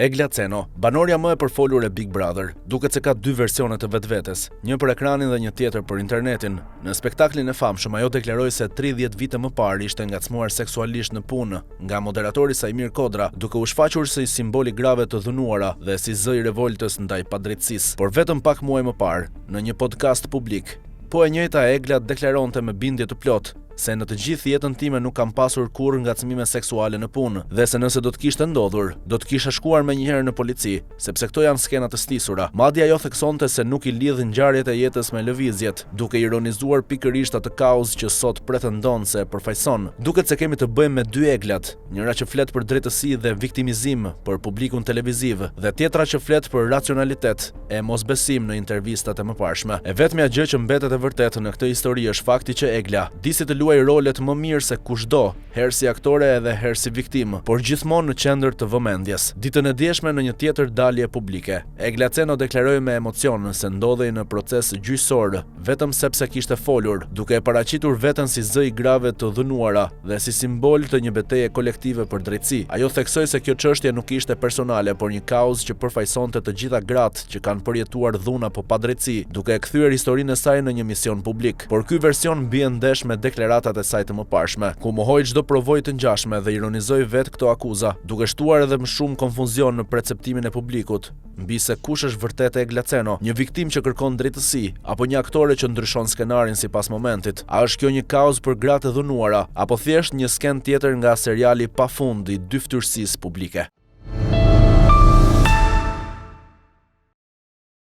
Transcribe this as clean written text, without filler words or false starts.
Egla Ceno, banorja më e përfolur e Big Brother, duket se ka dy versione të vetvetes, një për ekranin dhe një tjetër për internetin. Në spektaklin e famshëm ajo deklaroi se 30 vite më parë ishte ngacmuar seksualisht në punë nga moderatori Sajmir Kodra, duke u shfaqur si simbol i grave të dhunuara dhe si zë i revoltës ndaj padrejtësisë. Por vetëm pak muaj më parë, në një podcast publik, po e njëjta Egla deklaronte me bindje të plotë se në të gjithë jetën time nuk kam pasur kurrë ngacmime seksuale në punë dhe se nëse do të kishte ndodhur, do të kisha shkuar menjëherë në polici, sepse këto janë skena të stisura. Madje ajo theksonte se nuk i lidhin ngjarjet e jetës me lëvizjet, duke ironizuar pikërisht atë kauzë që sot pretendon se e përfaqëson. Duket se kemi të bëjmë me dy Eglat, njëra që flet për drejtësi dhe viktimizim për publikun televiziv dhe tjetra që flet për racionalitet e mosbesim në intervistat e mëparshme. E vetmja gjë që mbetet e vërtetë në këtë histori është fakti që Egla disi të luajë rolet më mirë se kushdo, herë si aktore edhe herë si viktim, por gjithmonë në qendër të vëmendjes. Ditën e dieshme në një tjetër dalje publike, Egla Ceno deklaroi me emocion se ndodhej në proces gjyqësor vetëm sepse kishte folur, duke e paraqitur veten si zë i grave të dhunuara dhe si simbol të një betejë kolektive për drejtësi. Ajo theksoi se kjo çështje nuk ishte personale, por një kauzë që përfaqësonte të gjitha gratë që kanë përjetuar dhuna apo padrejtësi, duke e kthyer historinë e saj në një mision publik. Por ky version bie ndesh me deklaratat e saj të mëparshme, ku mohoi çdo provojë të ngjashme dhe ironizoi vetë këto akuza, duke shtuar edhe më shumë konfuzion në perceptimin e publikut mbi se kush është vërtet Egla Ceno, një viktim që kërkon drejtësi apo një aktore që ndryshon skenarin sipas momentit. A është kjo një kauzë për gratë e dhunuara apo thjesht një sken tjetër nga seriali pafund i dyftërsisë publike?